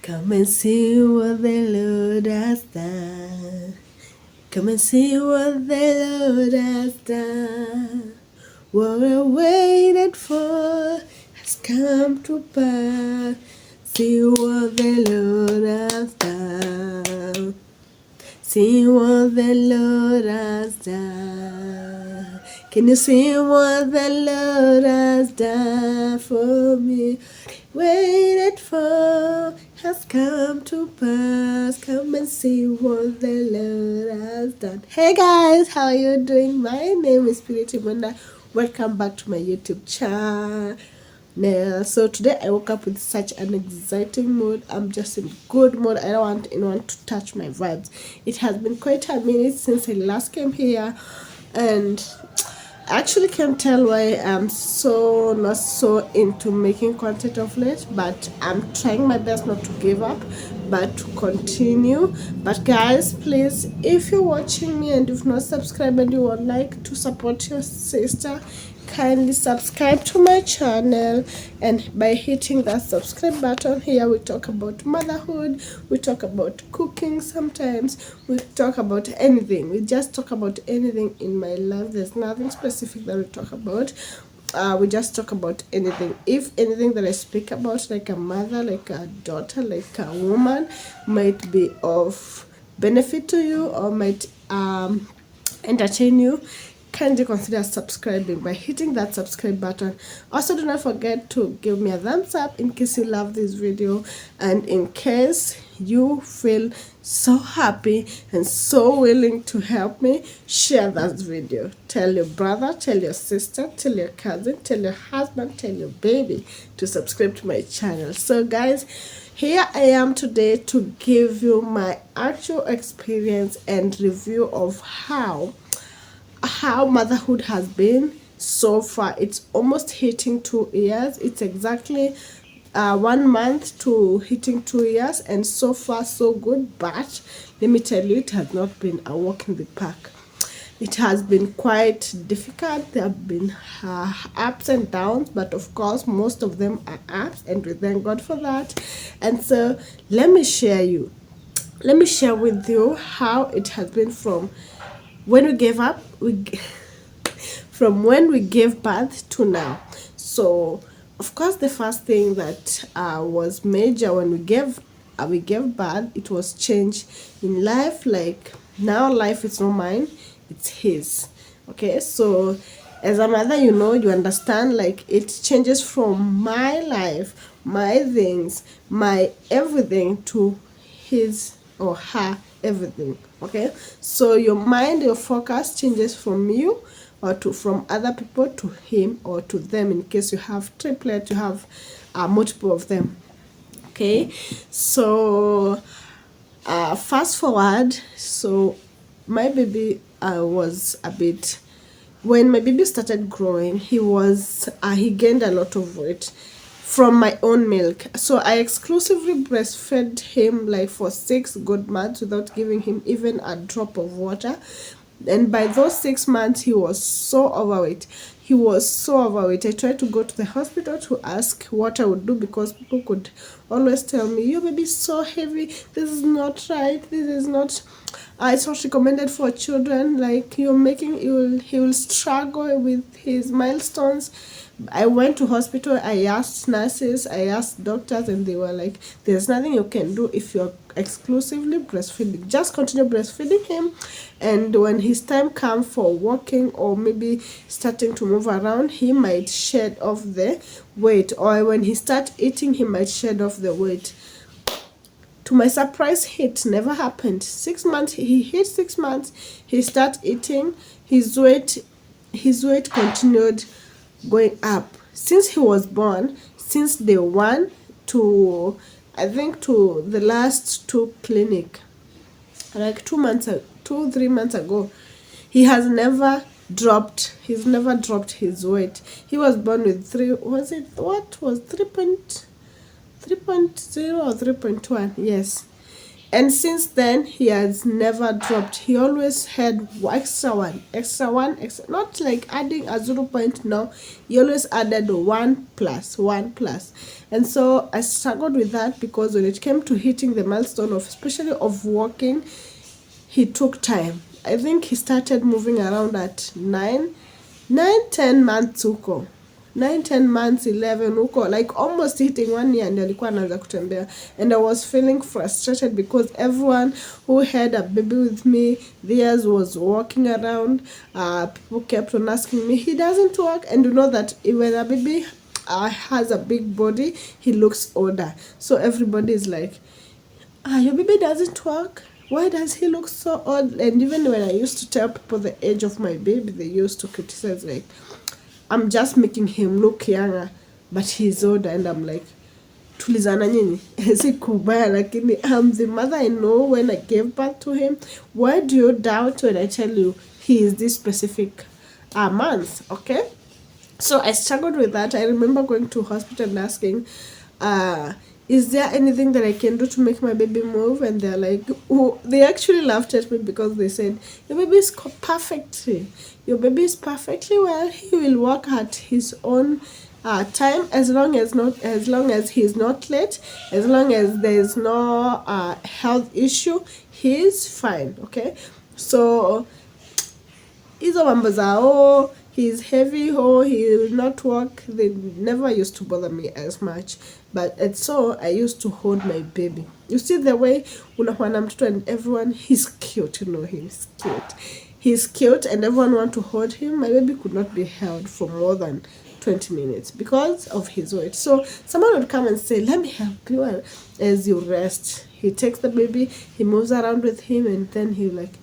Come and see what the Lord has done. Come and see what the Lord has done. What I waited for has come to pass. See what the Lord has done. See what the Lord has done. Can you see what the Lord has done for me? Waited for has come to pass. Come and see what the Lord has done. Hey guys, how are you doing? My name is Spirit Imunda. Welcome back to my YouTube channel. So today I woke up with such an exciting mood. I'm just in good mood. I don't want anyone to touch my vibes. It has been quite a minute since I last came here, and I actually can't tell why I'm not so into making content of late, but I'm trying my best not to give up but to continue. But guys, please, if you're watching me and you've not subscribed and you would like to support your sister, kindly subscribe to my channel, and by hitting that subscribe button here, we talk about motherhood, we talk about cooking, sometimes we talk about anything. We just talk about anything in my life. There's nothing specific that we talk about. We just talk about anything. If anything that I speak about, like a mother, like a daughter, like a woman, might be of benefit to you or might entertain you, kindly consider subscribing by hitting that subscribe button. Also, do not forget to give me a thumbs up in case you love this video, and in case you feel so happy and so willing to help me, share that video. Tell your brother, tell your sister, tell your cousin, tell your husband, tell your baby to subscribe to my channel. So guys, here I am today to give you my actual experience and review of how motherhood has been so far. It's almost hitting 2 years. It's exactly 1 month to hitting 2 years, and so far so good. But let me tell you, it has not been a walk in the park. It has been quite difficult. There have been ups and downs, but of course most of them are ups, and we thank God for that. And so let me share with you how it has been from when we gave up, from when we gave birth to now. So of course the first thing that was major when we gave birth, it was change in life. Like, now life is not mine, it's his. Okay, so as a mother, you understand, like, it changes from my life, my things, my everything, to his or her everything. Okay, so your mind, your focus changes from you or from other people to him or to them, in case you have triplets, you have multiple of them. Okay, so fast forward. So my baby was a bit, when my baby started growing, he gained a lot of weight from my own milk. So I exclusively breastfed him like for 6 good months without giving him even a drop of water. And by those 6 months, he was so overweight. I tried to go to the hospital to ask what I would do, because people could always tell me, your baby is so heavy, this is not right, this is not, it's not recommended for children, like, he will struggle with his milestones. I went to hospital, I asked nurses, I asked doctors, and they were like, there's nothing you can do if you're exclusively breastfeeding. Just continue breastfeeding him, and when his time comes for walking or maybe starting to move around, he might shed off the weight, or when he starts eating, he might shed off the weight. To my surprise, it never happened. 6 months, he hit 6 months, he started eating, his weight continued going up since he was born. Since day 1 to, I think, to the last 2 clinic, like 3 months ago, he has never dropped his weight. He was born with 3.0 or 3.1, yes, And since then, he has never dropped. He always had extra one, extra, not like adding a 0 point. No, he always added 1 plus, 1 plus. And so I struggled with that, because when it came to hitting the milestone of, especially of walking, he took time. I think he started moving around at 10 months huko. 9, 10 months, 11 huko, like almost hitting 1 year, and alikuwa anaanza kutembea. And I was feeling frustrated, because everyone who had a baby with me, theirs was walking around. People kept on asking me, he doesn't walk. And you know that when a baby has a big body, he looks older. So everybody is like, your baby doesn't walk? Why does he look so old? And even when I used to tell people the age of my baby, they used to criticize, like, I'm just making him look younger, but he's older. And I'm like, tulizana nyinyi. Sikubaya, lakini I'm the mother. I know when I gave birth to him. Why do you doubt when I tell you he is this specific month? Okay? So I struggled with that. I remember going to hospital and asking, is there anything that I can do to make my baby move? And they're like, oh, they actually laughed at me, because they said, your baby is perfectly. Your baby is perfectly well. He will walk at his own time, as long as he's not late, as long as there's no health issue, he's fine. Okay, so hizo mambo za he's heavy, he will not walk, they never used to bother me as much. But and so I used to hold my baby. You see the way unakuwa na mtoto and everyone, he's cute, he's cute and everyone want to hold him. My baby could not be held for more than 20 minutes because of his weight. So someone would come and say, let me help you. And as you rest, he takes the baby, he moves around with him, and then he like,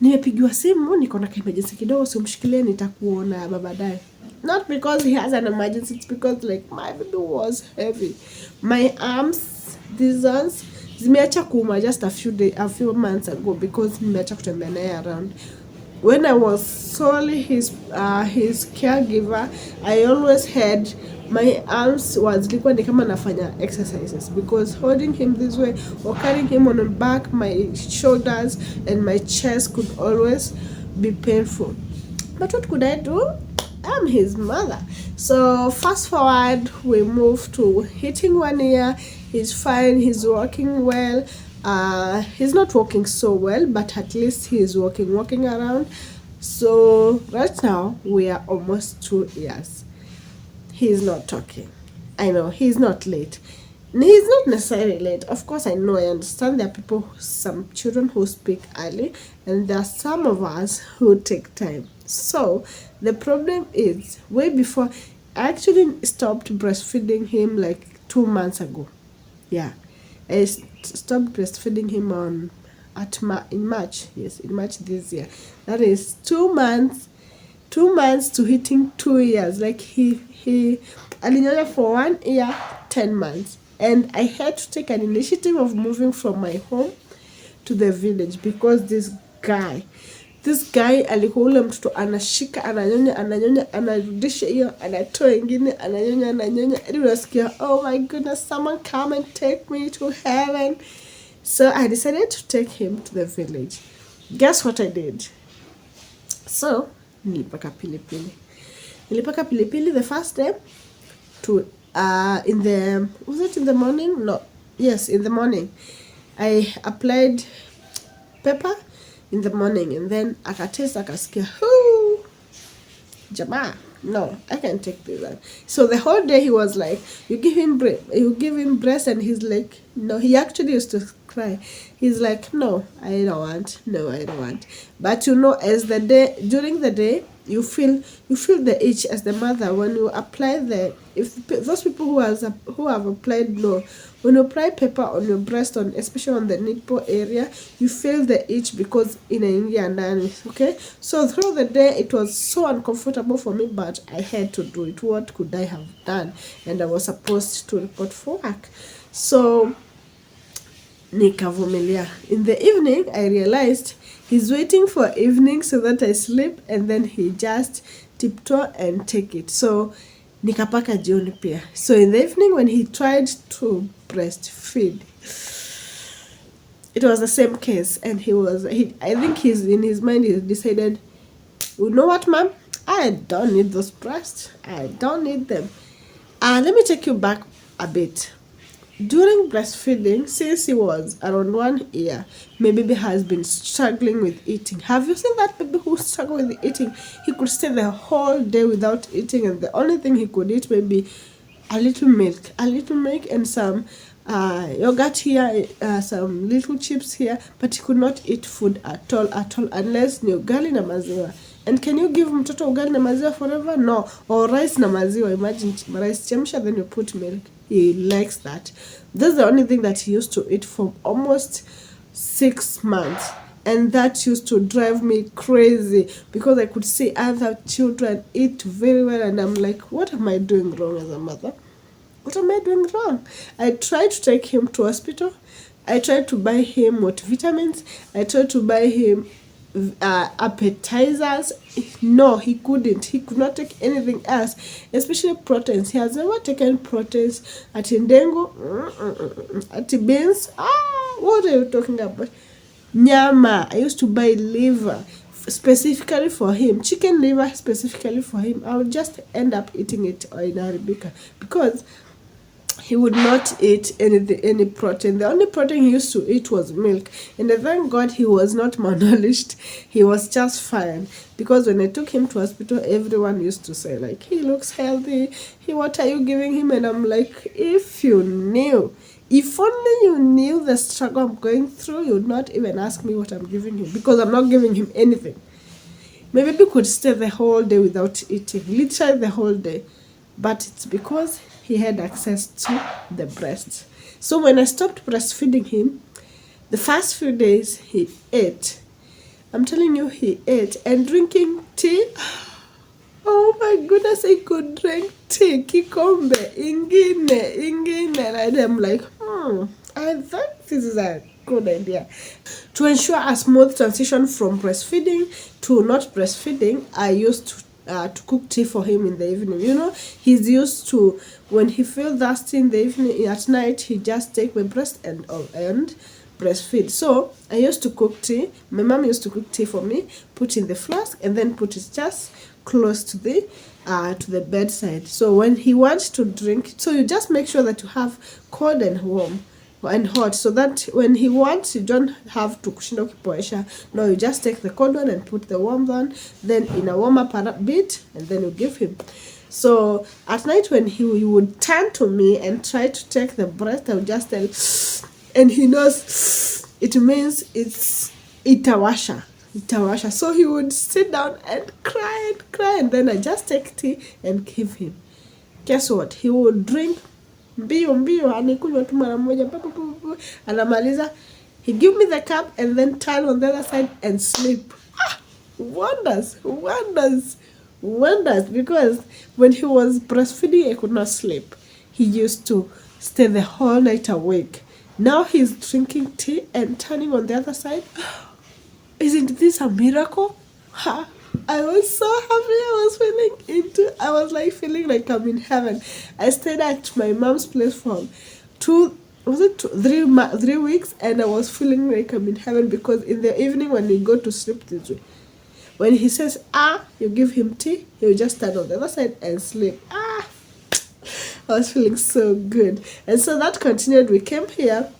nimepigiwa simu, niko na emergency kidogo, simshikilie, nitakuona baadaye. Not because he has an emergency, it's because like my baby was heavy. My arms, these ones, zimeacha kuuma just a few months ago because nimeacha kutembea naye around. When I was solely his caregiver, I always had my arms zilikuwa ni kama nafanya exercises, because holding him this way or carrying him on the back, my shoulders and my chest could always be painful. But what could I do? I'm his mother. So fast forward, we moved to hitting 1 year. He's fine, he's walking well. He's not walking so well, but at least he's walking around. So right now we are almost 2 years. He's not talking. I know he's not late. He's not necessarily late. Of course, I know, I understand there are people, some children who speak early, and there are some of us who take time. So the problem is, way before, I actually stopped breastfeeding him like 2 months ago. Yeah, I stopped breastfeeding him in March. Yes, in March this year. That is 2 months. 2 months to hitting 2 years. Like he alinyonya for 1 year, 10 months. And I had to take an initiative of moving from my home to the village, because this guy alikuwa ule mtoto anashika, ananyonya, anarudisha hiyo, anatoa ingine, ananyonya, and unasikia, oh my goodness, someone come and take me to heaven. So I decided to take him to the village. Guess what I did? So nilipaka pilipili the first day to was it in the morning? No. Yes, in the morning. I applied pepper in the morning, and then akatest, akasikia, whoo, jamaa, no, I can't take this. So the whole day he was like, you give him breast, and he's like, no, he actually used to cry. He's like, no, I don't want. But as during the day, you feel the itch as the mother when you apply those people who have applied when you apply pepper on your breast, especially on the nipple area, you feel the itch because inaingia ndani. Okay, so throughout the day it was so uncomfortable for me, but I had to do it. What could I have done? And I was supposed to report for work, so nikavumilia. In the evening I realized he's waiting for evening so that I sleep, and then he just tiptoe and take it. So nikapaka jioni pia. So in the evening when he tried to breastfeed, it was the same case, and I think he's in his mind, he decided, you know what, mom, I don't need those breasts, I don't need them. Let me take you back a bit. During breastfeeding, since he was around 1 year, my baby has been struggling with eating. Have you seen that baby who struggled with eating? He could stay the whole day without eating, and the only thing he could eat maybe a little milk and some yogurt here, some little chips here, but he could not eat food at all, unless ni ugali na maziwa. And can you give mtoto ugali na maziwa forever? No. Or rice na maziwa. Imagine rice chemsha, then you put milk. He likes that. That's the only thing that he used to eat for almost 6 months. And that used to drive me crazy, because I could see other children eat very well, and I'm like, what am I doing wrong as a mother? What am I doing wrong? I tried to take him to hospital. I tried to buy him multivitamins. I tried to buy him appetizers. No, he couldn't. He could not take anything else, especially proteins. He has never taken proteins at ndengu, at beans. What are you talking about? Nyama. I used to buy liver specifically for him, chicken liver specifically for him. I would just end up eating it in Arabica, because he would not eat any protein. The only protein he used to eat was milk. And I thank God he was not malnourished. He was just fine. Because when I took him to hospital, everyone used to say, like, he looks healthy. What are you giving him? And I'm like, if you knew, if only you knew the struggle I'm going through, you would not even ask me what I'm giving him. Because I'm not giving him anything. My baby could stay the whole day without eating. Literally the whole day. But it's because he had access to the breast. So when I stopped breastfeeding him, the first few days he ate. I'm telling you, he ate. And drinking tea, oh my goodness, he could drink tea, kikombe, ingine. And I'm like, I think this is a good idea. To ensure a smooth transition from breastfeeding to not breastfeeding, I used to cook tea for him in the evening. You know, he's used to, when he feels thirsty in the evening, at night, he just take my breast and breastfeed. So I used to cook tea. My mom used to cook tea for me, put in the flask, and then put it just close to the bedside. So when he wants to drink, so you just make sure that you have cold and warm and hot, so that when he wants, you don't have to kushinda ukipoesha. No, you just take the cold one and put the warm one, then in a warm up a bit, and then you give him. So at night when he would turn to me and try to take the breast, I would just tell, and he knows it means it's itawasha. So he would sit down and cry, and then I just take tea and give him. Guess what? He would drink mbio, anikunywa tu mara moja, anamaliza, he give me the cup and then turn on the other side and sleep. Wonders, because when he was breastfeeding, I could not sleep. He used to stay the whole night awake. Now he's drinking tea and turning on the other side. Isn't this a miracle? I was so happy. I was like feeling like I'm in heaven. I stayed at my mom's place for 3 weeks, and I was feeling like I'm in heaven, because in the evening when we go to sleep this way, when he says, you give him tea, he will just stand on the other side and sleep. I was feeling so good. And so that continued. We came here,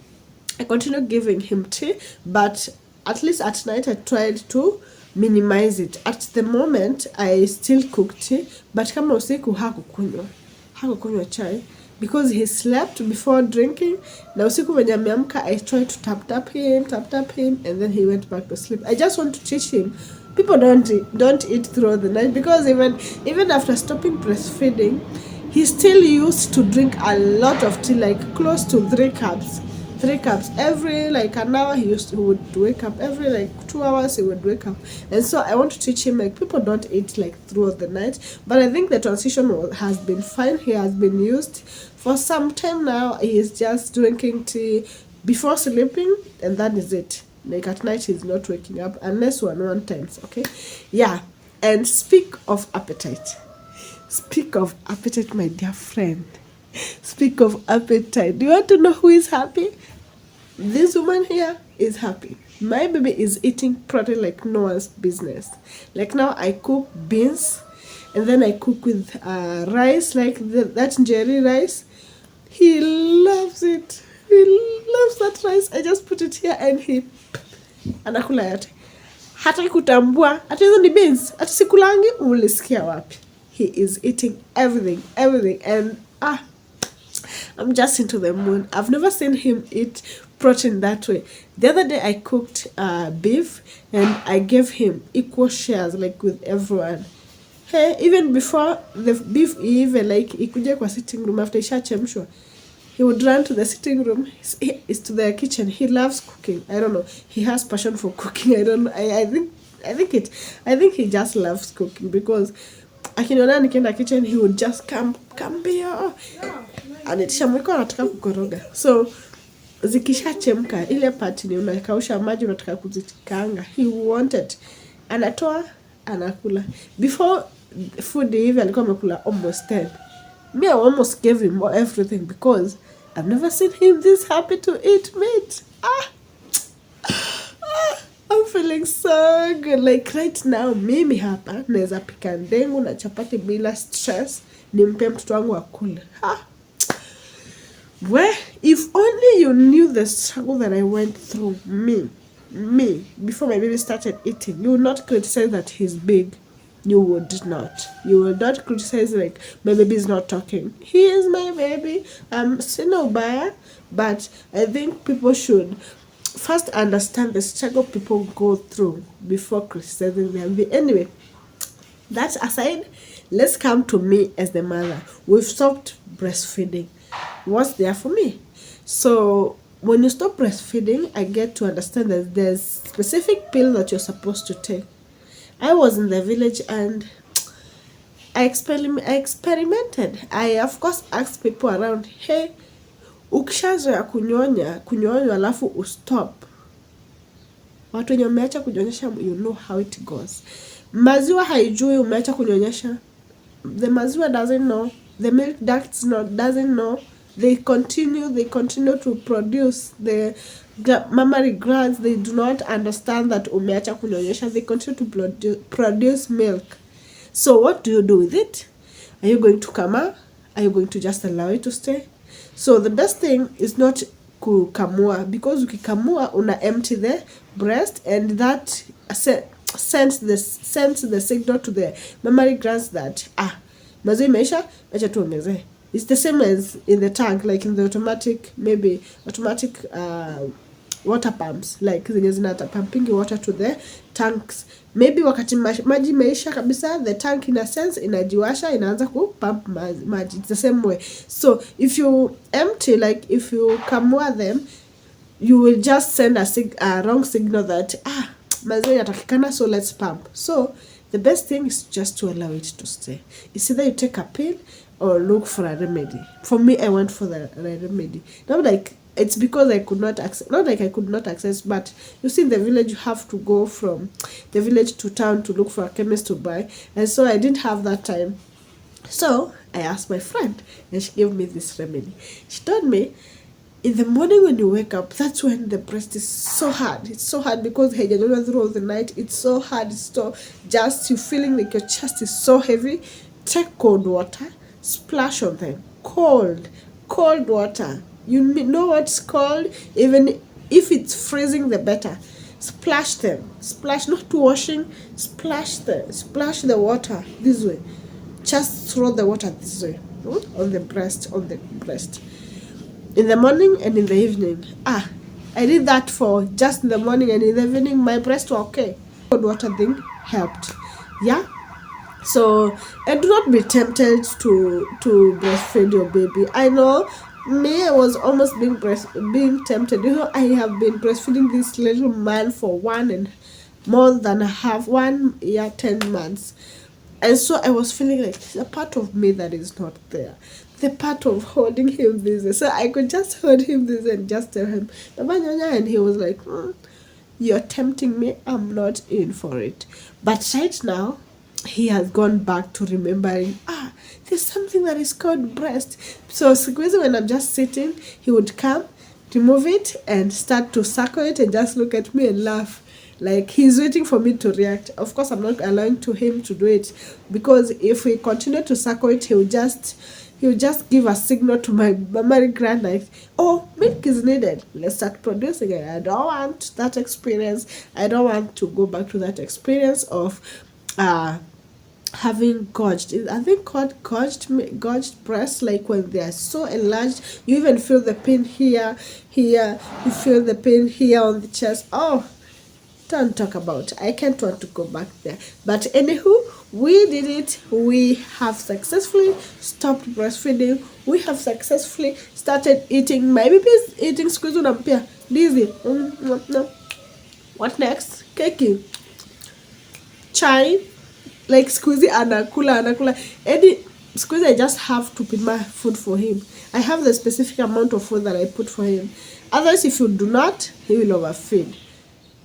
I continued giving him tea, but at least at night I tried to minimize it. At the moment, I still cook tea, but kama usiku hakukunywa chai, because he slept before drinking. Na usiku when ameamka, I tried to tap him, and then he went back to sleep. I just want to teach him, people don't eat throughout the night, because even after stopping breastfeeding, he still used to drink a lot of tea, like close to 3 cups. 3 cups every like an hour. He would wake up every like 2 hours. He would wake up, and so I want to teach him, like, people don't eat like throughout the night. But I think the transition has been fine. He has been used for some time now. He is just drinking tea before sleeping, and that is it. Like at night, he's not waking up unless one times. Okay, yeah. And speak of appetite, my dear friend. Speak of appetite. Do you want to know who is happy? This woman here is happy. My baby is eating protein like no one's business. Like now I cook beans and then I cook with rice, like that njeri rice. He loves it. He loves that rice. I just put it here and he anakula yote. Hata kutambua hata hizo ni beans. Hata sikulangi ulisikia wapi. He is eating everything and I'm just into the moon. I've never seen him eat protein that way. The other day I cooked beef and I gave him equal shares like with everyone. Hey, even before the beef even like ikuja kwa sitting room after ishachemshwa, he would run to the sitting room. Is to the kitchen. He loves cooking. I don't know. He has passion for cooking. I don't know. I think he just loves cooking because akiniona nikienda kitchen he would just come here. Anitisha mwiko anataka kukoroga. So zikishachemka ile part ni unakausha maji unataka kuzikaanga. He wanted. Anatoa anakula. Before food hivi alikuwa amekula almost 10. Me, I almost gave him everything because I've never seen him this happy to eat meat. I'm feeling so good. Like right now, mimi hapa naweza pika ndengu na chapati bila stress. Nimpe mtoto wangu akule. Well, if only you knew the struggle that I went through, me, before my baby started eating, you would not criticize that he's big. You would not. You will not criticize like my baby is not talking. He is my baby. I'm still buyer, but I think people should first understand the struggle people go through before criticizing them. Anyway, that aside, let's come to me as the mother. We've stopped breastfeeding. What's there for me? So when you stop breastfeeding, I get to understand that there's specific pill that you're supposed to take. I was in the village and I experimented. I of course asked people around, hey, ukishazoea kunyonya alafu ustop. Watu wenye umeacha kunyonyesha, you know how it goes. Maziwa haijui umeacha kunyonyesha. The maziwa doesn't know. The milk ducts doesn't know. They continue to produce the mammary glands. They do not understand that umeacha kunyonyesha. They continue to produce milk. So what do you do with it? Are you going to kamua? Are you going to just allow it to stay? So the best thing is not kukamua, because ukikamua una empty the breast and that sends the signal to the mammary glands that maziwa imeisha, acha tuongeze. It's the same as in the tank, like in the automatic water pumps, like zenye zinata pumping water to the tanks. Maybe wakati maji meisha kabisa, the tank in a sense inajiwasha, inaanza kupump maji. It's the same way. So if you empty, like if you kamua them, you will just send a wrong signal that maziwa yatakikana, so let's pump. So the best thing is just to allow it to stay. It's either you take a pill or look for a remedy. For me, I went for the remedy. Not like it's because I could not access, not like I could not access, but you see in the village you have to go from the village to town to look for a chemist to buy, and so I didn't have that time. So I asked my friend and she gave me this remedy. She told me, in the morning when you wake up, that's when the breast is so hard. It's so hard because through the night, it's so hard. It's so just you feeling like your chest is so heavy. Take cold water, splash on them. Cold water. You know what's cold? Even if it's freezing, the better. Splash them. Splash, not washing. Splash the water this way. Just throw the water this way on the breast. In the morning and in the evening. I did that for just in the morning, and in the evening my breasts were okay. Cold water thing helped. Yeah. So, and do not be tempted to breastfeed your baby. I know me, I was almost being tempted. You know, I have been breastfeeding this little man for 1 year, 10 months. And so I was feeling like there's a part of me that is not there. The part of holding him this. So I could just hold him this and just tell him, and he was like, you're tempting me. I'm not in for it. But right now, he has gone back to remembering, there's something that is called breast. So when I'm just sitting, he would come, remove it and start to suckle it and just look at me and laugh. Like he's waiting for me to react. Of course, I'm not allowing him to do it, because if we continue to suckle it, he'll just give a signal to my mammary gland like, oh, milk is needed, let's start producing it. I don't want that experience. I don't want to go back to that experience of having gorged, I think called gorged breasts, like when they are so enlarged, you even feel the pain here, you feel the pain here on the chest. Oh, don't talk about it. I can't want to go back there. But anywho, we did it. We have successfully stopped breastfeeding. We have successfully started eating. My baby is eating squeeze on pear. Dizzy. No. What next? Keki. Chai. Like squeezy anakula. Any squeezy, I just have to put my food for him. I have the specific amount of food that I put for him. Otherwise, if you do not, he will overfeed.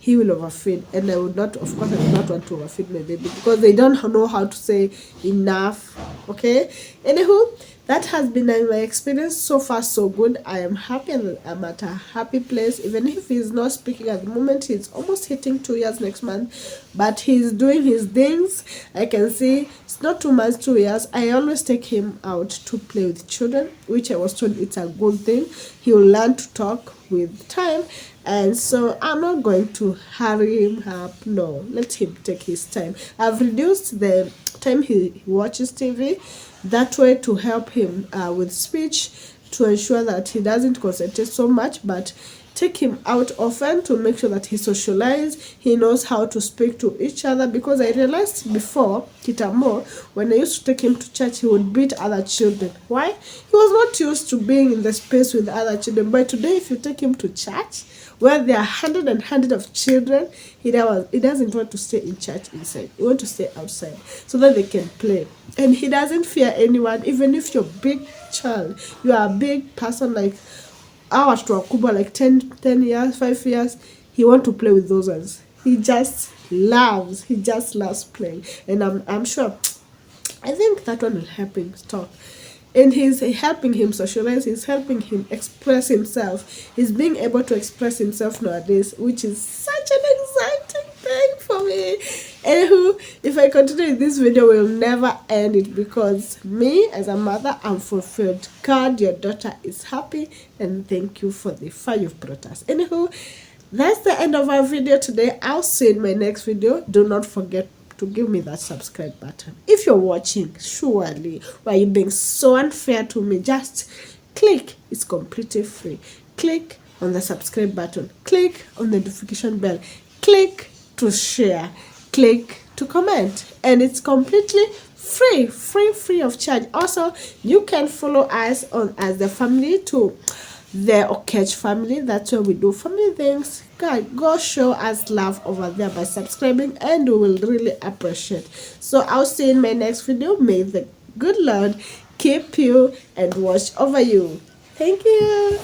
And I would not, of course, I do not want to overfeed my baby, because they don't know how to say enough. Okay, anywho, that has been my experience. So far so good. I am happy, and I'm at a happy place. Even if he's not speaking at the moment, he's almost hitting 2 years next month, but he's doing his things. I can see it's not 2 months, 2 years. I always take him out to play with children, which I was told it's a good thing. He will learn to talk with time. And so I'm not going to hurry him up. No, let him take his time. I've reduced the time he watches TV, that way to help him with speech, to ensure that he doesn't concentrate so much, but take him out often to make sure that he socializes, he knows how to speak to each other. Because I realized before, Kitamo, when I used to take him to church, he would beat other children. Why? He was not used to being in the space with other children. But today, if you take him to church, where there are hundreds of children, he doesn't want to stay in church inside. He wants to stay outside so that they can play. And he doesn't fear anyone. Even if you're a big child, you are a big person, like our Kuba, like 10 years, 5 years, he want to play with those ones. He just loves playing. And I'm sure, I think that one will help him talk. And he's helping him socialize, he's helping him express himself. He's being able to express himself nowadays, which is such an exciting thing for me. Anywho, if I continue in this video, we'll never end it, because me as a mother, I'm fulfilled. God, your daughter is happy, and thank you for the far you've brought us. Anywho, that's the end of our video today. I'll see you in my next video. Do not forget to give me that subscribe button. If you're watching, surely, why are you being so unfair to me? Just click. It's completely free. Click on the subscribe button. Click on the notification bell. Click to share. Click to comment. And it's completely free of charge. Also, you can follow us on as the family to the Okech family. That's where we do family things. Go show us love over there by subscribing, and we will really appreciate. So I'll see you in my next video. May the good Lord keep you and watch over you. Thank you.